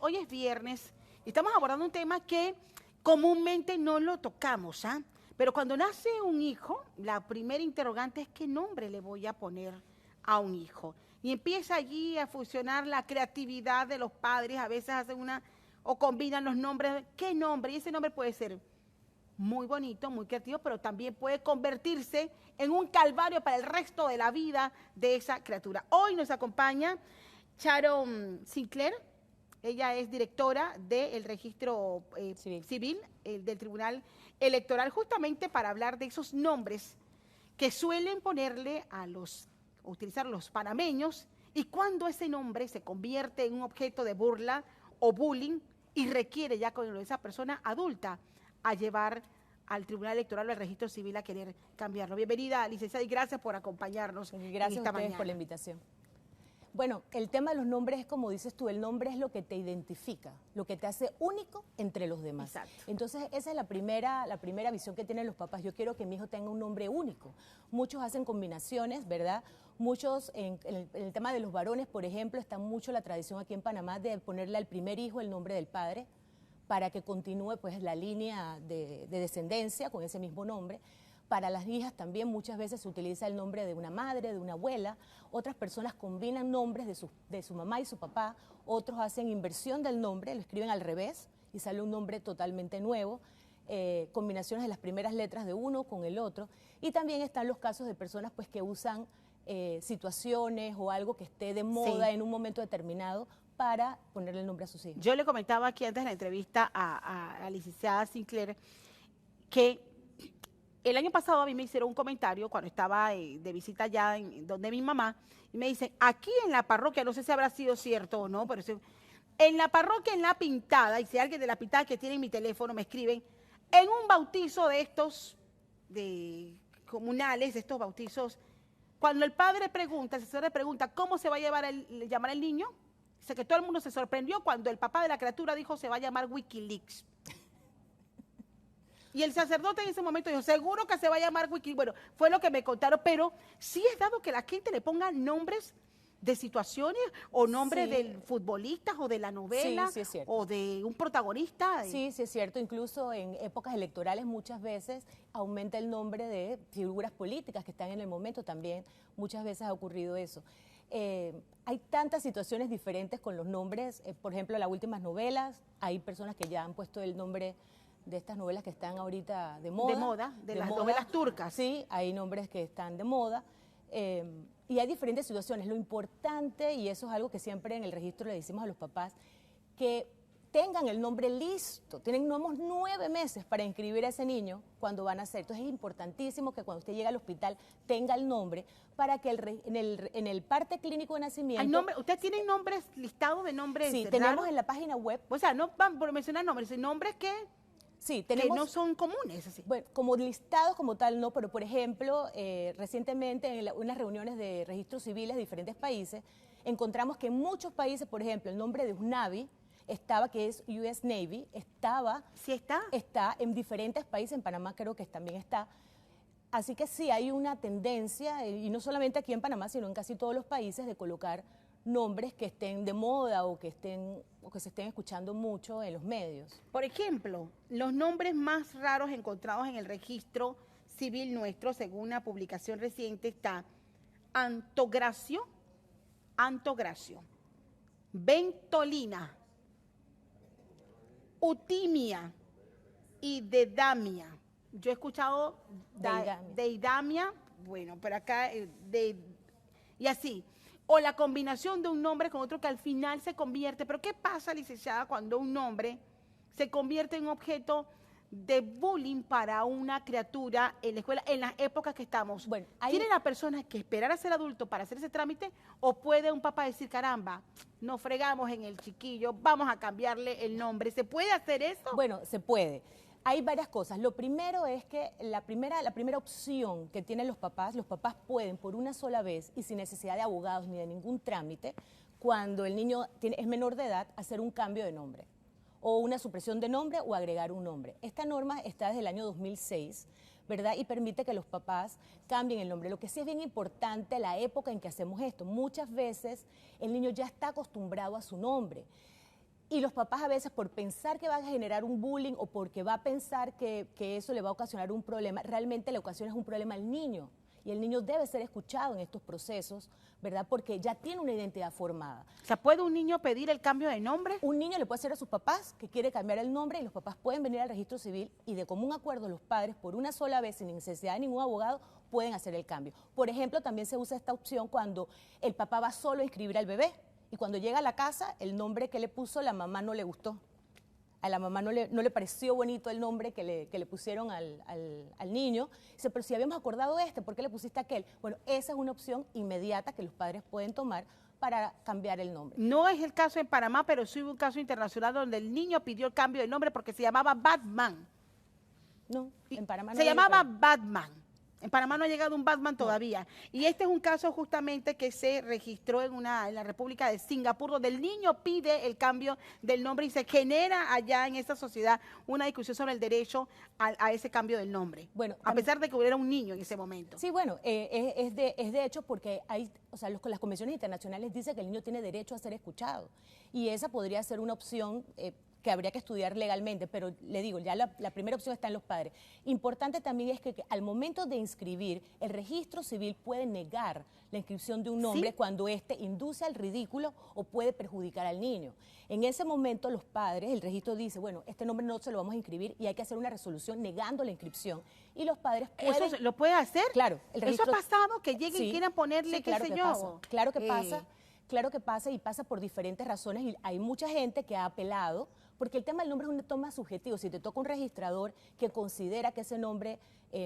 Hoy es viernes y estamos abordando un tema que comúnmente no lo tocamos, ¿ah? Pero cuando nace un hijo, la primera interrogante es qué nombre le voy a poner a un hijo. Y empieza allí a funcionar la creatividad de los padres, a veces hacen o combinan los nombres, ¿qué nombre? Y ese nombre puede ser muy bonito, muy creativo, pero también puede convertirse en un calvario para el resto de la vida de esa criatura. Hoy nos acompaña Sharon Sinclair. Ella es directora del registro civil del Tribunal Electoral, justamente para hablar de esos nombres que suelen ponerle utilizar los panameños, y cuando ese nombre se convierte en un objeto de burla o bullying y requiere ya con esa persona adulta a llevar al Tribunal Electoral o al registro civil a querer cambiarlo. Bienvenida, licenciada, y gracias por acompañarnos. Gracias a ustedes por la invitación. Bueno, el tema de los nombres es como dices tú, el nombre es lo que te identifica, lo que te hace único entre los demás. Exacto. Entonces, esa es la primera visión que tienen los papás. Yo quiero que mi hijo tenga un nombre único. Muchos hacen combinaciones, ¿verdad? Muchos, en el tema de los varones, por ejemplo, está mucho la tradición aquí en Panamá de ponerle al primer hijo el nombre del padre para que continúe pues la línea de descendencia con ese mismo nombre. Para las hijas también muchas veces se utiliza el nombre de una madre, de una abuela. Otras personas combinan nombres de su mamá y su papá. Otros hacen inversión del nombre, lo escriben al revés y sale un nombre totalmente nuevo. Combinaciones de las primeras letras de uno con el otro. Y también están los casos de personas pues, que usan situaciones o algo que esté de moda en un momento determinado para ponerle el nombre a sus hijos. Yo le comentaba aquí antes de la entrevista a la licenciada Sinclair que el año pasado a mí me hicieron un comentario cuando estaba de visita allá en donde mi mamá, y me dicen, aquí en la parroquia, no sé si habrá sido cierto o no, pero en la parroquia, en La Pintada, y si alguien de La Pintada que tiene mi teléfono me escriben, en un bautizo de estos comunales, de estos bautizos, cuando el padre pregunta, el sacerdote pregunta, ¿cómo se va a llamar el niño? Dice que todo el mundo se sorprendió cuando el papá de la criatura dijo, se va a llamar Wikileaks. Y el sacerdote en ese momento dijo, seguro que se va a llamar Wikileaks. Bueno, fue lo que me contaron, pero sí es dado que la gente le ponga nombres de situaciones o nombres de futbolistas o de la novela o de un protagonista. Sí, sí es cierto. Incluso en épocas electorales muchas veces aumenta el nombre de figuras políticas que están en el momento. También muchas veces ha ocurrido eso. Hay tantas situaciones diferentes con los nombres. Por ejemplo, en las últimas novelas hay personas que ya han puesto el nombre de estas novelas que están ahorita de moda. De las novelas turcas. Sí, hay nombres que están de moda. Y hay diferentes situaciones. Lo importante, y eso es algo que siempre en el registro le decimos a los papás, que tengan el nombre listo. Tenemos 9 meses para inscribir a ese niño cuando van a nacer. Entonces es importantísimo que cuando usted llegue al hospital tenga el nombre para que en el parte clínico de nacimiento... ¿Ustedes tienen nombres listados de nombres? Sí, tenemos en la página web. O sea, no van por mencionar nombres, nombres que... Sí, tenemos, que no son comunes. Así. Bueno, como listados como tal no, pero por ejemplo, recientemente en unas reuniones de registros civiles de diferentes países, encontramos que en muchos países, por ejemplo, el nombre de UNAVI estaba, que es US Navy, estaba... ¿Sí está? Está en diferentes países, en Panamá creo que también está. Así que sí, hay una tendencia, y no solamente aquí en Panamá, sino en casi todos los países, de colocar nombres que estén de moda o que se estén escuchando mucho en los medios. Por ejemplo, los nombres más raros encontrados en el registro civil nuestro, según una publicación reciente, está Antogracio, Ventolina, Utimia y Dedamia. Yo he escuchado Deidamia, bueno, pero acá y así. O la combinación de un nombre con otro que al final se convierte. Pero ¿qué pasa, licenciada, cuando un nombre se convierte en objeto de bullying para una criatura en la escuela, en las épocas que estamos? Bueno, ¿Tiene la persona que esperar a ser adulto para hacer ese trámite? ¿O puede un papá decir, caramba, nos fregamos en el chiquillo, vamos a cambiarle el nombre? ¿Se puede hacer eso? Bueno, se puede. Hay varias cosas. Lo primero es que la primera opción que tienen los papás pueden por una sola vez y sin necesidad de abogados ni de ningún trámite, cuando el niño es menor de edad, hacer un cambio de nombre o una supresión de nombre o agregar un nombre. Esta norma está desde el año 2006, ¿verdad? Y permite que los papás cambien el nombre. Lo que sí es bien importante, la época en que hacemos esto. Muchas veces el niño ya está acostumbrado a su nombre. Y los papás a veces por pensar que va a generar un bullying o porque va a pensar que eso le va a ocasionar un problema, realmente le ocasiona un problema al niño. Y el niño debe ser escuchado en estos procesos, ¿verdad? Porque ya tiene una identidad formada. O sea, ¿puede un niño pedir el cambio de nombre? Un niño le puede hacer a sus papás que quiere cambiar el nombre y los papás pueden venir al registro civil y de común acuerdo los padres por una sola vez sin necesidad de ningún abogado pueden hacer el cambio. Por ejemplo, también se usa esta opción cuando el papá va solo a inscribir al bebé y cuando llega a la casa el nombre que le puso la mamá no le gustó. A la mamá no le pareció bonito el nombre que le pusieron al niño. Dice, pero si habíamos acordado ¿por qué le pusiste aquel? Bueno, esa es una opción inmediata que los padres pueden tomar para cambiar el nombre. No es el caso en Panamá, pero sí hubo un caso internacional donde el niño pidió el cambio de nombre porque se llamaba Batman. No, en Panamá no. Se llamaba Batman. En Panamá no ha llegado un Batman todavía. Y este es un caso justamente que se registró en la República de Singapur, donde el niño pide el cambio del nombre y se genera allá en esta sociedad una discusión sobre el derecho a ese cambio del nombre. Bueno, a pesar de que hubiera un niño en ese momento. Sí, bueno, es de hecho porque hay, o sea, las convenciones internacionales dicen que el niño tiene derecho a ser escuchado. Y esa podría ser una opción que habría que estudiar legalmente, pero le digo, ya la primera opción está en los padres. Importante también es que al momento de inscribir, el registro civil puede negar la inscripción de un nombre cuando éste induce al ridículo o puede perjudicar al niño. En ese momento los padres, el registro dice, bueno, este nombre no se lo vamos a inscribir y hay que hacer una resolución negando la inscripción. Y los padres pueden... ¿Eso lo puede hacer? Claro. El registro, ¿eso ha pasado? Que lleguen y quieran ponerle, claro, qué sé yo. Claro que pasa. Claro que pasa y pasa por diferentes razones y hay mucha gente que ha apelado, porque el tema del nombre es un tema subjetivo. Si te toca un registrador que considera que ese nombre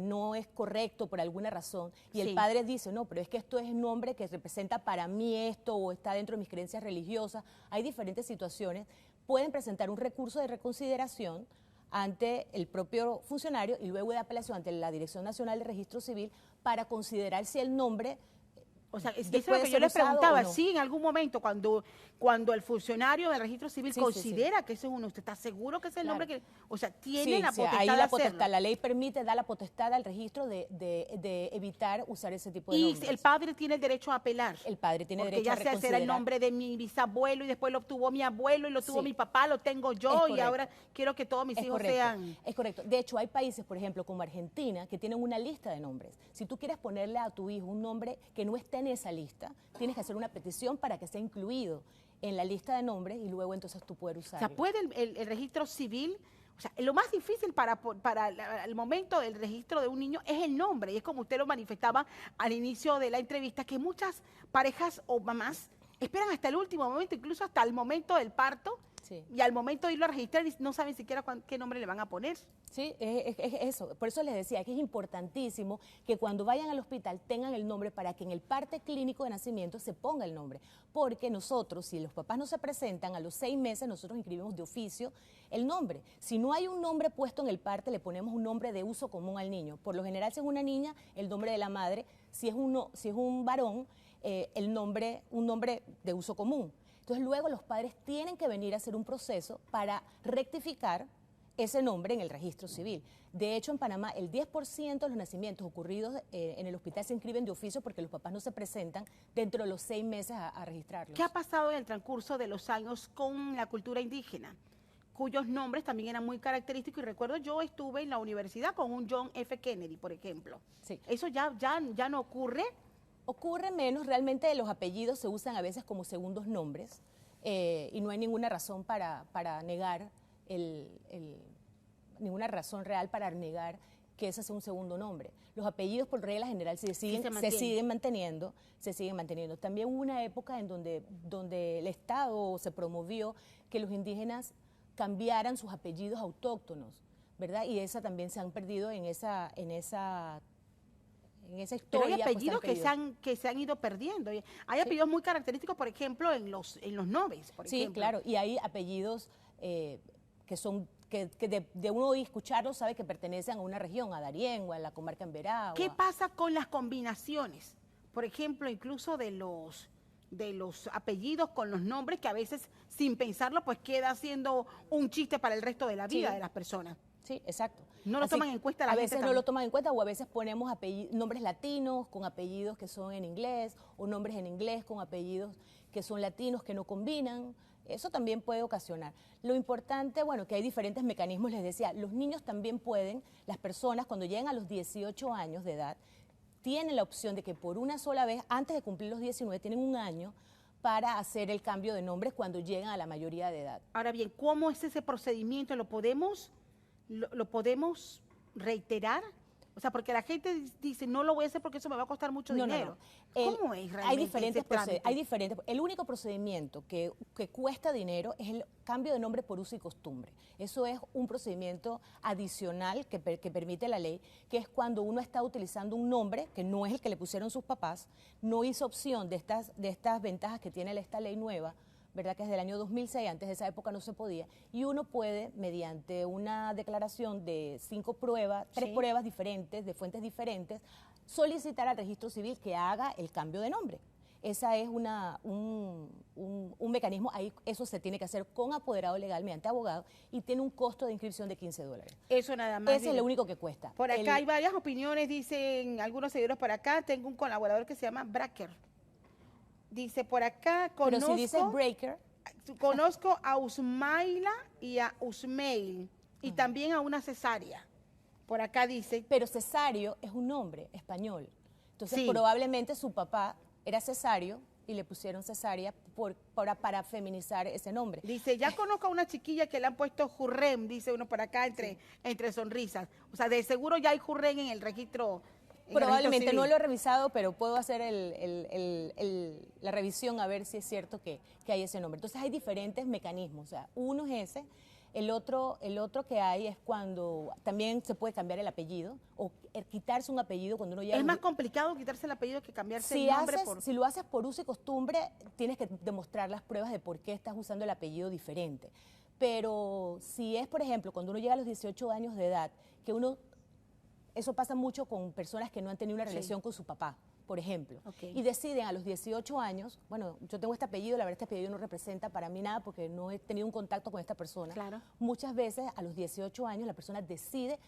no es correcto por alguna razón y el padre dice, no, pero es que esto es un nombre que representa para mí esto o está dentro de mis creencias religiosas, hay diferentes situaciones, pueden presentar un recurso de reconsideración ante el propio funcionario y luego de apelación ante la Dirección Nacional de Registro Civil para considerar si el nombre... O sea, eso es lo que yo les preguntaba, sí, en algún momento, cuando el funcionario del registro civil considera que ese es uno, ¿usted está seguro que es el nombre que...? O sea, tiene la potestad ahí de la potestad, hacerlo. la ley permite, da la potestad al registro de evitar usar ese tipo de nombres. Y el padre tiene el derecho a apelar. El padre tiene derecho a reconsiderar. Porque ya sea el nombre de mi bisabuelo y después lo obtuvo mi abuelo y lo tuvo mi papá, lo tengo yo y ahora quiero que todos mis hijos sean... Es correcto. De hecho, hay países, por ejemplo, como Argentina, que tienen una lista de nombres. Si tú quieres ponerle a tu hijo un nombre que no esté en esa lista, tienes que hacer una petición para que sea incluido en la lista de nombres y luego entonces tú puedes usarlo. O sea, ¿puede el registro civil? O sea, lo más difícil para el momento del registro de un niño es el nombre. Y es como usted lo manifestaba al inicio de la entrevista, que muchas parejas o mamás esperan hasta el último momento, incluso hasta el momento del parto, y al momento de irlo a registrar no saben siquiera qué nombre le van a poner. Sí, es eso. Por eso les decía que es importantísimo que cuando vayan al hospital tengan el nombre para que en el parte clínico de nacimiento se ponga el nombre. Porque nosotros, si los papás no se presentan, a los 6 meses nosotros inscribimos de oficio el nombre. Si no hay un nombre puesto en el parte, le ponemos un nombre de uso común al niño. Por lo general, si es una niña, el nombre de la madre. Si es un varón, un nombre de uso común. Entonces luego los padres tienen que venir a hacer un proceso para rectificar ese nombre en el registro civil. De hecho, en Panamá, el 10% de los nacimientos ocurridos en el hospital se inscriben de oficio porque los papás no se presentan dentro de los 6 meses a registrarlos. ¿Qué ha pasado en el transcurso de los años con la cultura indígena? Cuyos nombres también eran muy característicos. Y recuerdo, yo estuve en la universidad con un John F. Kennedy, por ejemplo. Sí. ¿Eso ya no ocurre? Ocurre menos, realmente los apellidos se usan a veces como segundos nombres y no hay ninguna razón para negar ninguna razón real para negar que ese sea un segundo nombre. Los apellidos por regla general se siguen manteniendo. También hubo una época en donde el Estado se promovió que los indígenas cambiaran sus apellidos autóctonos, ¿verdad? Y esa también se han perdido en esa historia. Pero hay apellidos que se han ido perdiendo. Hay apellidos muy característicos, por ejemplo, en los nobles, por ejemplo. Sí, claro, y hay apellidos que son que de uno escucharlos sabe que pertenecen a una región, a Darién o a la comarca Emberá. ¿Qué pasa con las combinaciones? Por ejemplo, incluso de los apellidos con los nombres, que a veces, sin pensarlo, pues queda siendo un chiste para el resto de la vida de las personas. Sí, exacto. No lo toman en cuenta la gente. A veces no lo toman en cuenta o a veces ponemos nombres latinos con apellidos que son en inglés o nombres en inglés con apellidos que son latinos que no combinan. Eso también puede ocasionar. Lo importante, bueno, que hay diferentes mecanismos, les decía, los niños también pueden, las personas cuando llegan a los 18 años de edad, tienen la opción de que por una sola vez, antes de cumplir los 19, tienen un año para hacer el cambio de nombre cuando llegan a la mayoría de edad. Ahora bien, ¿cómo es ese procedimiento? ¿Lo podemos reiterar? O sea, porque la gente dice, no lo voy a hacer porque eso me va a costar mucho dinero. ¿Cómo es realmente hay diferentes ese trámite? El único procedimiento que cuesta dinero es el cambio de nombre por uso y costumbre. Eso es un procedimiento adicional que permite la ley, que es cuando uno está utilizando un nombre que no es el que le pusieron sus papás, no hizo opción de estas ventajas que tiene esta ley nueva, ¿verdad? Que es del año 2006, antes de esa época no se podía, y uno puede, mediante una declaración de 5 pruebas, 3 pruebas diferentes, de fuentes diferentes, solicitar al registro civil que haga el cambio de nombre. Esa es un mecanismo, ahí eso se tiene que hacer con apoderado legal mediante abogado y tiene un costo de inscripción de $15. Eso nada más. Ese es lo único que cuesta. Por acá hay varias opiniones, dicen algunos seguidores por acá, tengo un colaborador que se llama Bracker. Dice por acá, pero si dices breaker, conozco a Usmaila y a Usmail y también a una cesárea. Por acá dice. Pero cesario es un nombre español. Entonces probablemente su papá era cesario y le pusieron cesárea para feminizar ese nombre. Dice, ya conozco a una chiquilla que le han puesto Jurrem, dice uno por acá entre sonrisas. O sea, de seguro ya hay Jurrem en el registro. Probablemente no lo he revisado, pero puedo hacer la revisión a ver si es cierto que hay ese nombre. Entonces hay diferentes mecanismos, o sea, uno es ese, el otro que hay es cuando también se puede cambiar el apellido o quitarse un apellido cuando uno ya... ¿Es más complicado quitarse el apellido que cambiarse el nombre? Si lo haces por uso y costumbre, tienes que demostrar las pruebas de por qué estás usando el apellido diferente. Pero si es, por ejemplo, cuando uno llega a los 18 años de edad, que uno... Eso pasa mucho con personas que no han tenido una relación con su papá, por ejemplo. Y deciden a los 18 años, bueno, yo tengo este apellido, la verdad este apellido no representa para mí nada porque no he tenido un contacto con esta persona. Claro. Muchas veces a los 18 años la persona decide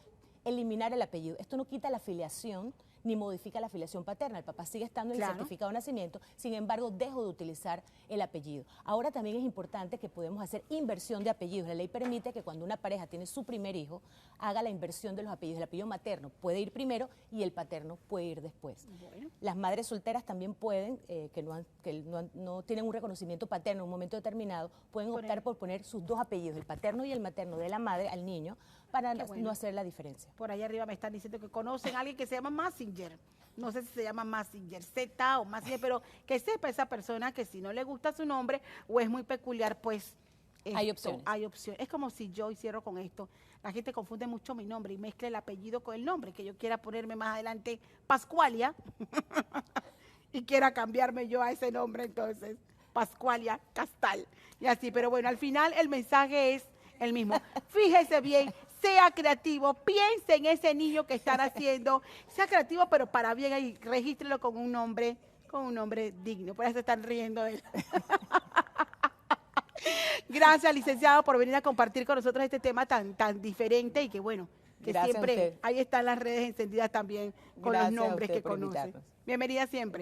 eliminar el apellido. Esto no quita la afiliación ni modifica la afiliación paterna. El papá sigue estando en el certificado de nacimiento, sin embargo, dejo de utilizar el apellido. Ahora también es importante que podemos hacer inversión de apellidos. La ley permite que cuando una pareja tiene su primer hijo, haga la inversión de los apellidos. El apellido materno puede ir primero y el paterno puede ir después. Bueno. Las madres solteras también pueden, que no tienen un reconocimiento paterno en un momento determinado, pueden optar por poner sus 2 apellidos, el paterno y el materno de la madre al niño, para no hacer la diferencia. Por allá arriba me están diciendo que conocen a alguien que se llama Massinger. No sé si se llama Massinger Z o Massinger, pero que sepa esa persona que si no le gusta su nombre o es muy peculiar, pues hay opciones. Hay opciones. Es como si yo hiciera con esto. La gente confunde mucho mi nombre y mezcla el apellido con el nombre, que yo quiera ponerme más adelante Pascualia y quiera cambiarme yo a ese nombre entonces, Pascualia Castal. Y así, pero bueno, al final el mensaje es el mismo. Fíjese bien, sea creativo, piense en ese niño que están haciendo, sea creativo, pero para bien ahí, regístrelo con un nombre digno. Por eso están riendo de él. Gracias, licenciado, por venir a compartir con nosotros este tema tan diferente y que bueno, que siempre ahí están las redes encendidas también con los nombres que conoce. Bienvenida siempre.